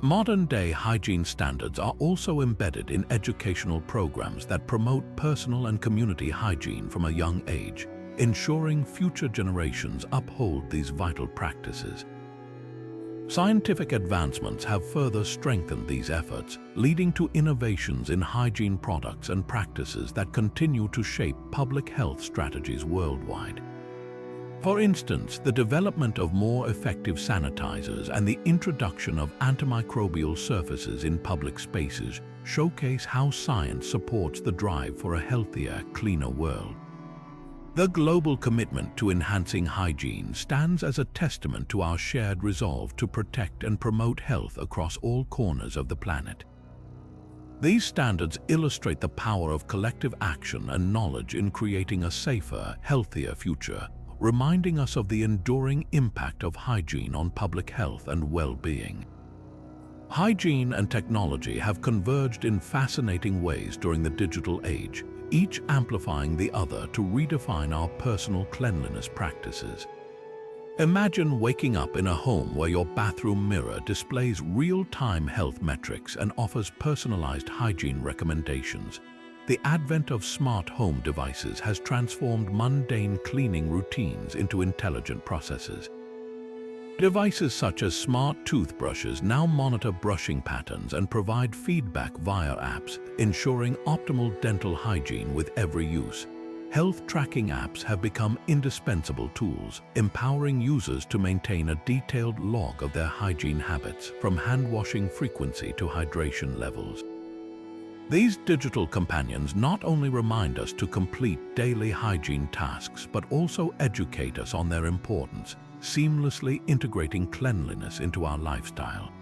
Modern-day hygiene standards are also embedded in educational programs that promote personal and community hygiene from a young age, ensuring future generations uphold these vital practices. Scientific advancements have further strengthened these efforts, leading to innovations in hygiene products and practices that continue to shape public health strategies worldwide. For instance, the development of more effective sanitizers and the introduction of antimicrobial surfaces in public spaces showcase how science supports the drive for a healthier, cleaner world. The global commitment to enhancing hygiene stands as a testament to our shared resolve to protect and promote health across all corners of the planet. These standards illustrate the power of collective action and knowledge in creating a safer, healthier future, reminding us of the enduring impact of hygiene on public health and well-being. Hygiene and technology have converged in fascinating ways during the digital age, each amplifying the other to redefine our personal cleanliness practices. Imagine waking up in a home where your bathroom mirror displays real-time health metrics and offers personalized hygiene recommendations. The advent of smart home devices has transformed mundane cleaning routines into intelligent processes. Devices such as smart toothbrushes now monitor brushing patterns and provide feedback via apps, ensuring optimal dental hygiene with every use. health tracking apps have become indispensable tools, empowering users to maintain a detailed log of their hygiene habits, from hand-washing frequency to hydration levels. These digital companions not only remind us to complete daily hygiene tasks, but also educate us on their importance, seamlessly integrating cleanliness into our lifestyle.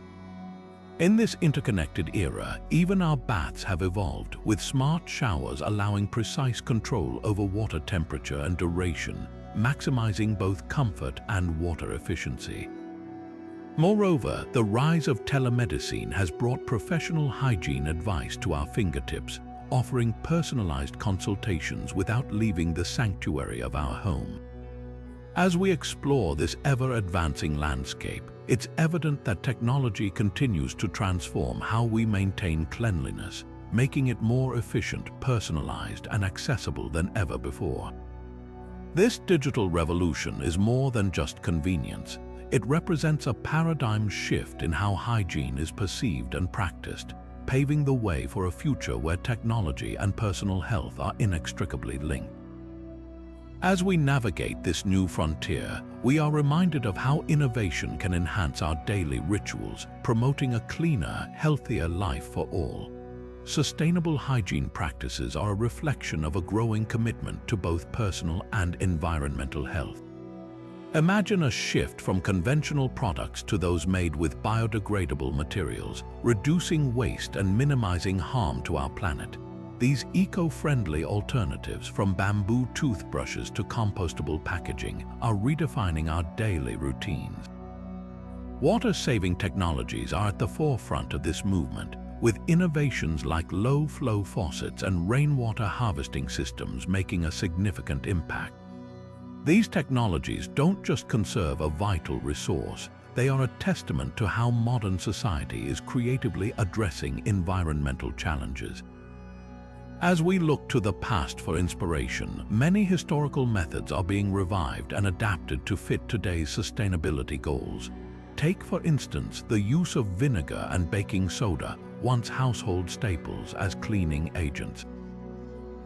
In this interconnected era, even our baths have evolved, with smart showers allowing precise control over water temperature and duration, maximizing both comfort and water efficiency. Moreover, the rise of telemedicine has brought professional hygiene advice to our fingertips, offering personalized consultations without leaving the sanctuary of our home. As we explore this ever-advancing landscape, it's evident that technology continues to transform how we maintain cleanliness, making it more efficient, personalized, and accessible than ever before. This digital revolution is more than just convenience. It represents a paradigm shift in how hygiene is perceived and practiced, paving the way for a future where technology and personal health are inextricably linked. As we navigate this new frontier, we are reminded of how innovation can enhance our daily rituals, promoting a cleaner, healthier life for all. Sustainable hygiene practices are a reflection of a growing commitment to both personal and environmental health. Imagine a shift from conventional products to those made with biodegradable materials, reducing waste and minimizing harm to our planet. These eco-friendly alternatives, from bamboo toothbrushes to compostable packaging, are redefining our daily routines. Water-saving technologies are at the forefront of this movement, with innovations like low-flow faucets and rainwater harvesting systems making a significant impact. These technologies don't just conserve a vital resource, they are a testament to how modern society is creatively addressing environmental challenges. As we look to the past for inspiration, many historical methods are being revived and adapted to fit today's sustainability goals. Take, for instance, the use of vinegar and baking soda, once household staples, as cleaning agents.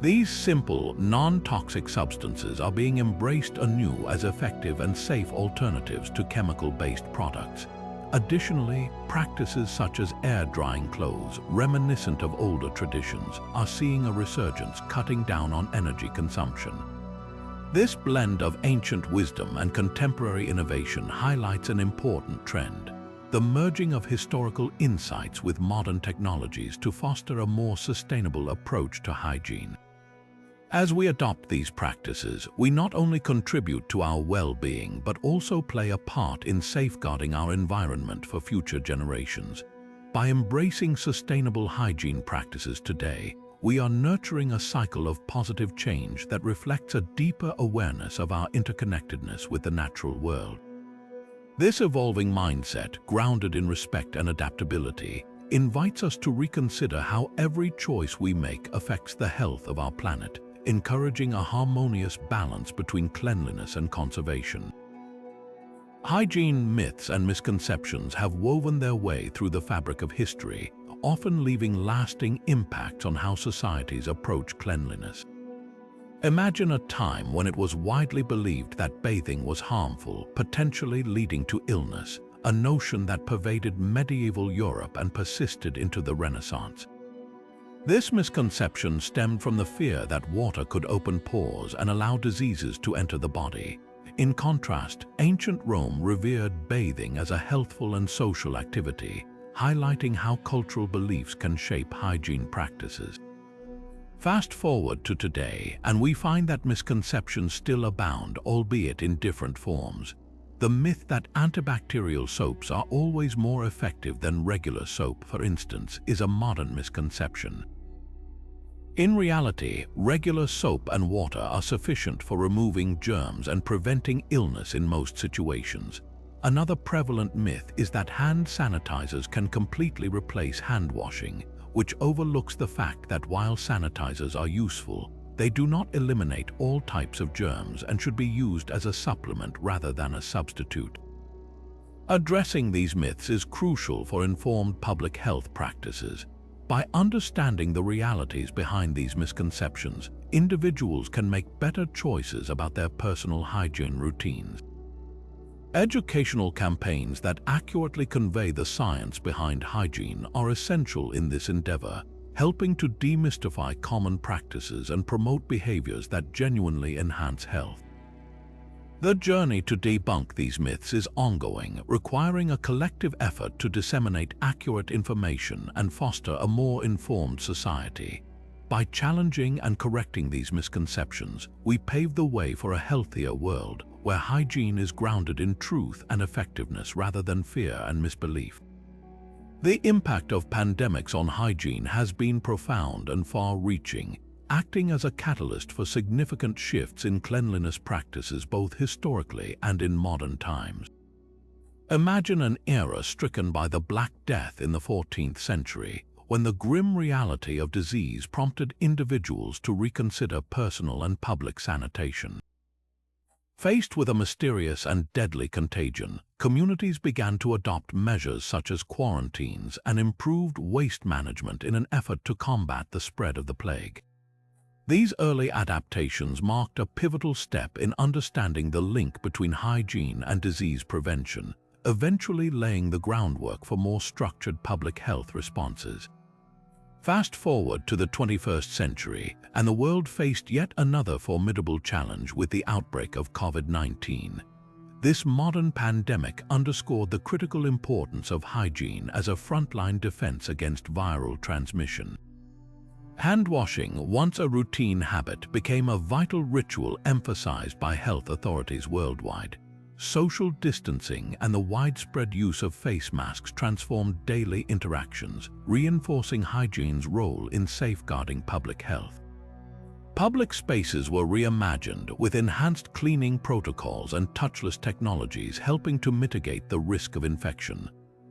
These simple, non-toxic substances are being embraced anew as effective and safe alternatives to chemical-based products. Additionally, practices such as air-drying clothes, reminiscent of older traditions, are seeing a resurgence, cutting down on energy consumption. This blend of ancient wisdom and contemporary innovation highlights an important trend: the merging of historical insights with modern technologies to foster a more sustainable approach to hygiene. As we adopt these practices, we not only contribute to our well-being, but also play a part in safeguarding our environment for future generations. By embracing sustainable hygiene practices today, we are nurturing a cycle of positive change that reflects a deeper awareness of our interconnectedness with the natural world. This evolving mindset, grounded in respect and adaptability, invites us to reconsider how every choice we make affects the health of our planet, encouraging a harmonious balance between cleanliness and conservation. Hygiene myths and misconceptions have woven their way through the fabric of history, often leaving lasting impacts on how societies approach cleanliness. Imagine a time when it was widely believed that bathing was harmful, potentially leading to illness, a notion that pervaded medieval Europe and persisted into the Renaissance. This misconception stemmed from the fear that water could open pores and allow diseases to enter the body. In contrast, ancient Rome revered bathing as a healthful and social activity, highlighting how cultural beliefs can shape hygiene practices. Fast forward to today, and we find that misconceptions still abound, albeit in different forms. The myth that antibacterial soaps are always more effective than regular soap, for instance, is a modern misconception. In reality, regular soap and water are sufficient for removing germs and preventing illness in most situations. Another prevalent myth is that hand sanitizers can completely replace hand washing, which overlooks the fact that while sanitizers are useful, they do not eliminate all types of germs and should be used as a supplement rather than a substitute. Addressing these myths is crucial for informed public health practices. By understanding the realities behind these misconceptions, individuals can make better choices about their personal hygiene routines. Educational campaigns that accurately convey the science behind hygiene are essential in this endeavor, helping to demystify common practices and promote behaviors that genuinely enhance health. The journey to debunk these myths is ongoing, requiring a collective effort to disseminate accurate information and foster a more informed society. By challenging and correcting these misconceptions, we pave the way for a healthier world, where hygiene is grounded in truth and effectiveness rather than fear and misbelief. The impact of pandemics on hygiene has been profound and far-reaching, acting as a catalyst for significant shifts in cleanliness practices both historically and in modern times. Imagine an era stricken by the Black Death in the 14th century, when the grim reality of disease prompted individuals to reconsider personal and public sanitation. Faced with a mysterious and deadly contagion, communities began to adopt measures such as quarantines and improved waste management in an effort to combat the spread of the plague. These early adaptations marked a pivotal step in understanding the link between hygiene and disease prevention, eventually laying the groundwork for more structured public health responses. Fast forward to the 21st century, and the world faced yet another formidable challenge with the outbreak of COVID-19. This modern pandemic underscored the critical importance of hygiene as a frontline defense against viral transmission. Hand-washing, once a routine habit, became a vital ritual emphasized by health authorities worldwide. Social distancing and the widespread use of face masks transformed daily interactions, reinforcing hygiene's role in safeguarding public health. Public spaces were reimagined with enhanced cleaning protocols and touchless technologies helping to mitigate the risk of infection.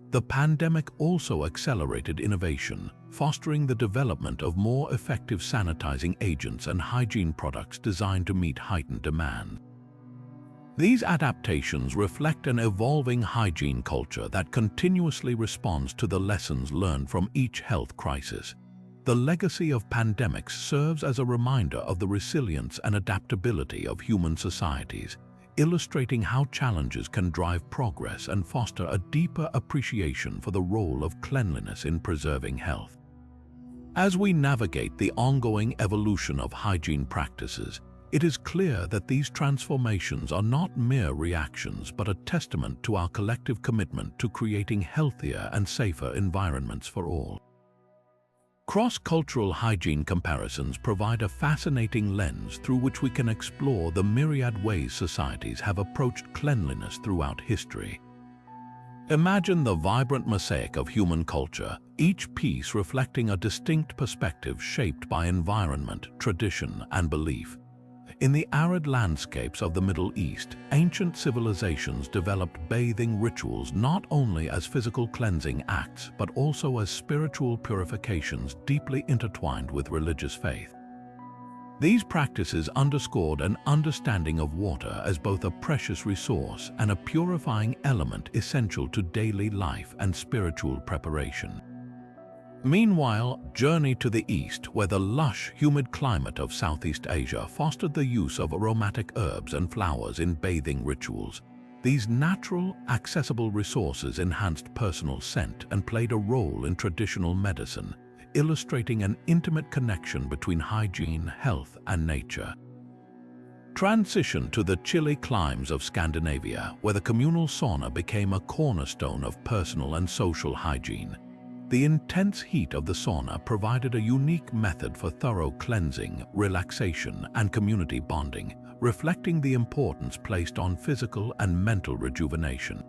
The pandemic also accelerated innovation, fostering the development of more effective sanitizing agents and hygiene products designed to meet heightened demand. These adaptations reflect an evolving hygiene culture that continuously responds to the lessons learned from each health crisis. The legacy of pandemics serves as a reminder of the resilience and adaptability of human societies, illustrating how challenges can drive progress and foster a deeper appreciation for the role of cleanliness in preserving health. As we navigate the ongoing evolution of hygiene practices, it is clear that these transformations are not mere reactions but a testament to our collective commitment to creating healthier and safer environments for all. Cross-cultural hygiene comparisons provide a fascinating lens through which we can explore the myriad ways societies have approached cleanliness throughout history. Imagine the vibrant mosaic of human culture, each piece reflecting a distinct perspective shaped by environment, tradition, and belief. In the arid landscapes of the Middle East, ancient civilizations developed bathing rituals not only as physical cleansing acts but also as spiritual purifications deeply intertwined with religious faith. These practices underscored an understanding of water as both a precious resource and a purifying element essential to daily life and spiritual preparation. Meanwhile, journey to the east, where the lush, humid climate of Southeast Asia fostered the use of aromatic herbs and flowers in bathing rituals. These natural, accessible resources enhanced personal scent and played a role in traditional medicine, illustrating an intimate connection between hygiene, health, and nature. Transition to the chilly climes of Scandinavia, where the communal sauna became a cornerstone of personal and social hygiene. The intense heat of the sauna provided a unique method for thorough cleansing, relaxation, and community bonding, reflecting the importance placed on physical and mental rejuvenation.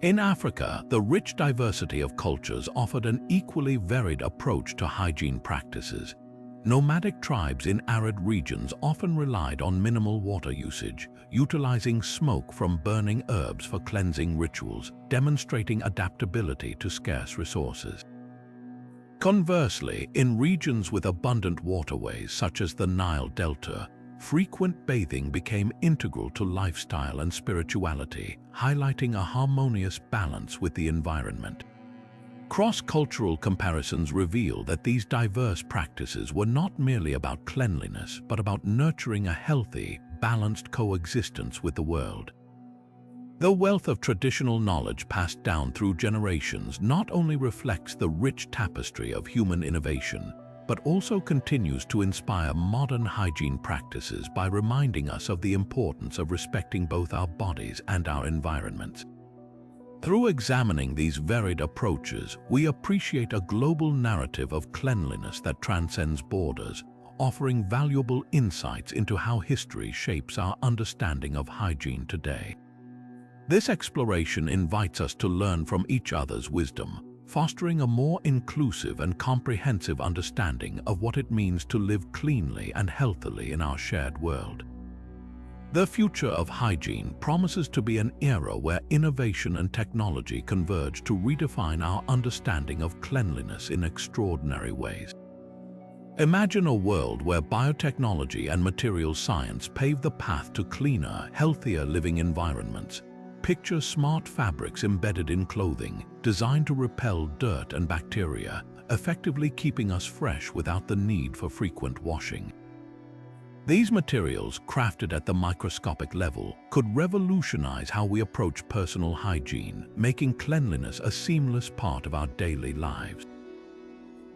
In Africa, the rich diversity of cultures offered an equally varied approach to hygiene practices. Nomadic tribes in arid regions often relied on minimal water usage, utilizing smoke from burning herbs for cleansing rituals, demonstrating adaptability to scarce resources. Conversely, in regions with abundant waterways such as the Nile Delta, frequent bathing became integral to lifestyle and spirituality, highlighting a harmonious balance with the environment. Cross-cultural comparisons reveal that these diverse practices were not merely about cleanliness, but about nurturing a healthy, balanced coexistence with the world. The wealth of traditional knowledge passed down through generations not only reflects the rich tapestry of human innovation, but also continues to inspire modern hygiene practices by reminding us of the importance of respecting both our bodies and our environments. Through examining these varied approaches, we appreciate a global narrative of cleanliness that transcends borders, offering valuable insights into how history shapes our understanding of hygiene today. This exploration invites us to learn from each other's wisdom, fostering a more inclusive and comprehensive understanding of what it means to live cleanly and healthily in our shared world. The future of hygiene promises to be an era where innovation and technology converge to redefine our understanding of cleanliness in extraordinary ways. Imagine a world where biotechnology and material science pave the path to cleaner, healthier living environments. Picture smart fabrics embedded in clothing, designed to repel dirt and bacteria, effectively keeping us fresh without the need for frequent washing. These materials, crafted at the microscopic level, could revolutionize how we approach personal hygiene, making cleanliness a seamless part of our daily lives.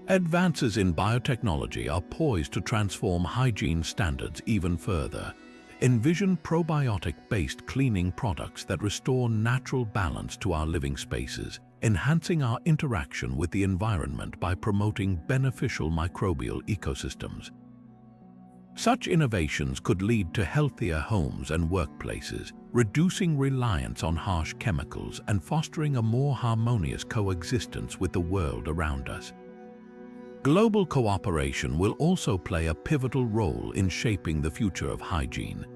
Advances in biotechnology are poised to transform hygiene standards even further. Envision probiotic-based cleaning products that restore natural balance to our living spaces, enhancing our interaction with the environment by promoting beneficial microbial ecosystems. Such innovations could lead to healthier homes and workplaces, reducing reliance on harsh chemicals and fostering a more harmonious coexistence with the world around us. Global cooperation will also play a pivotal role in shaping the future of hygiene.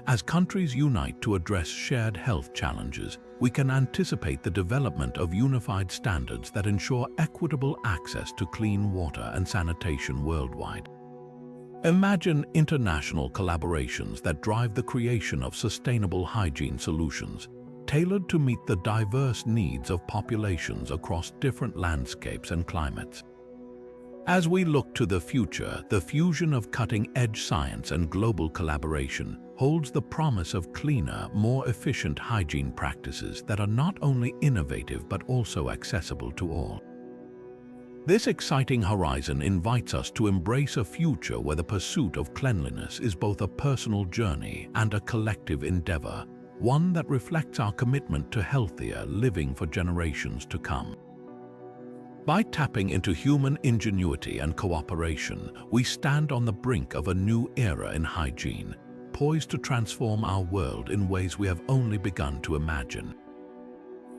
As countries unite to address shared health challenges, we can anticipate the development of unified standards that ensure equitable access to clean water and sanitation worldwide. Imagine international collaborations that drive the creation of sustainable hygiene solutions, tailored to meet the diverse needs of populations across different landscapes and climates. As we look to the future, the fusion of cutting-edge science and global collaboration holds the promise of cleaner, more efficient hygiene practices that are not only innovative but also accessible to all. This exciting horizon invites us to embrace a future where the pursuit of cleanliness is both a personal journey and a collective endeavor, one that reflects our commitment to healthier living for generations to come. By tapping into human ingenuity and cooperation, we stand on the brink of a new era in hygiene, poised to transform our world in ways we have only begun to imagine.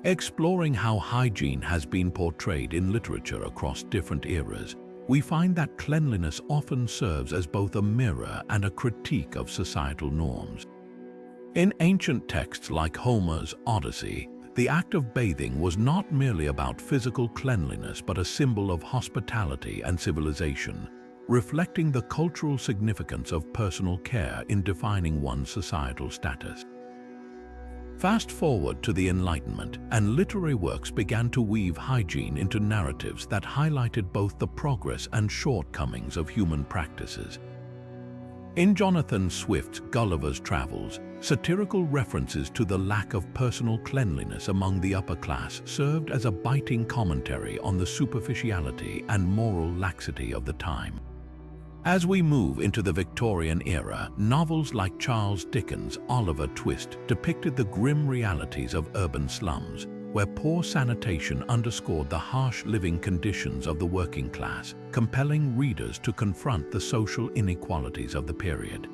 Exploring how hygiene has been portrayed in literature across different eras, we find that cleanliness often serves as both a mirror and a critique of societal norms. In ancient texts like Homer's Odyssey, the act of bathing was not merely about physical cleanliness but a symbol of hospitality and civilization, reflecting the cultural significance of personal care in defining one's societal status. Fast forward to the Enlightenment, and literary works began to weave hygiene into narratives that highlighted both the progress and shortcomings of human practices. In Jonathan Swift's Gulliver's Travels, satirical references to the lack of personal cleanliness among the upper class served as a biting commentary on the superficiality and moral laxity of the time. As we move into the Victorian era, novels like Charles Dickens' Oliver Twist depicted the grim realities of urban slums, where poor sanitation underscored the harsh living conditions of the working class, compelling readers to confront the social inequalities of the period.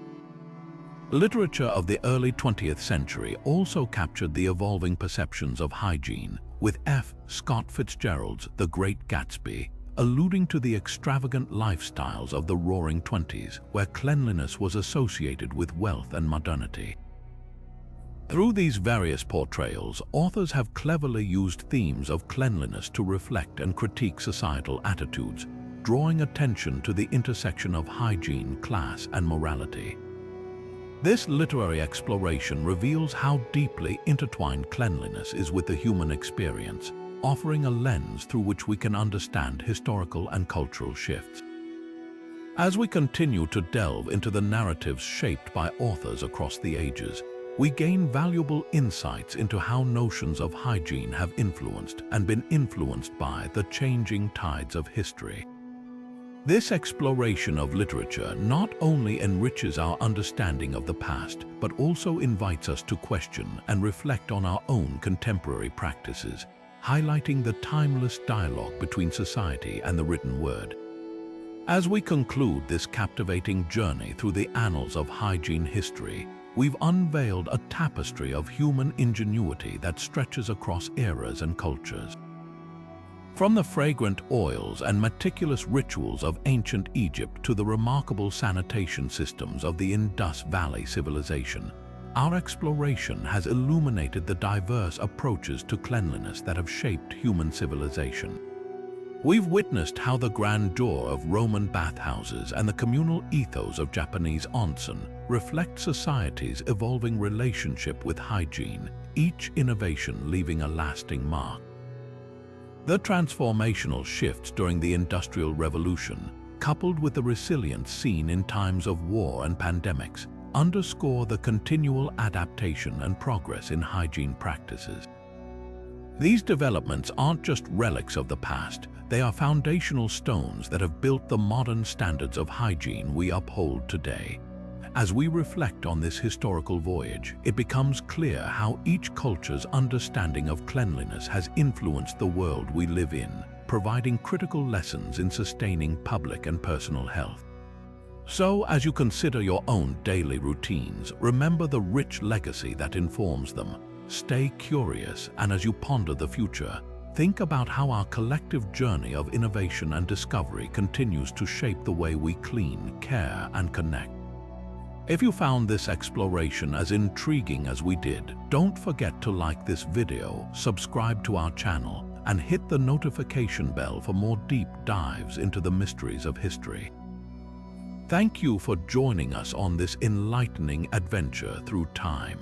Literature of the early 20th century also captured the evolving perceptions of hygiene, with F. Scott Fitzgerald's The Great Gatsby, alluding to the extravagant lifestyles of the Roaring Twenties, where cleanliness was associated with wealth and modernity. Through these various portrayals, authors have cleverly used themes of cleanliness to reflect and critique societal attitudes, drawing attention to the intersection of hygiene, class, and morality. This literary exploration reveals how deeply intertwined cleanliness is with the human experience, offering a lens through which we can understand historical and cultural shifts. As we continue to delve into the narratives shaped by authors across the ages, we gain valuable insights into how notions of hygiene have influenced and been influenced by the changing tides of history. This exploration of literature not only enriches our understanding of the past, but also invites us to question and reflect on our own contemporary practices, highlighting the timeless dialogue between society and the written word. As we conclude this captivating journey through the annals of hygiene history, we've unveiled a tapestry of human ingenuity that stretches across eras and cultures. From the fragrant oils and meticulous rituals of ancient Egypt to the remarkable sanitation systems of the Indus Valley Civilization, our exploration has illuminated the diverse approaches to cleanliness that have shaped human civilization. We've witnessed how the grandeur of Roman bathhouses and the communal ethos of Japanese onsen reflect society's evolving relationship with hygiene, each innovation leaving a lasting mark. The transformational shifts during the Industrial Revolution, coupled with the resilience seen in times of war and pandemics, underscore the continual adaptation and progress in hygiene practices. These developments aren't just relics of the past, they are foundational stones that have built the modern standards of hygiene we uphold today. As we reflect on this historical voyage, it becomes clear how each culture's understanding of cleanliness has influenced the world we live in, providing critical lessons in sustaining public and personal health. So, as you consider your own daily routines, remember the rich legacy that informs them. Stay curious, and as you ponder the future, think about how our collective journey of innovation and discovery continues to shape the way we clean, care, and connect. If you found this exploration as intriguing as we did, don't forget to like this video, subscribe to our channel, and hit the notification bell for more deep dives into the mysteries of history. Thank you for joining us on this enlightening adventure through time.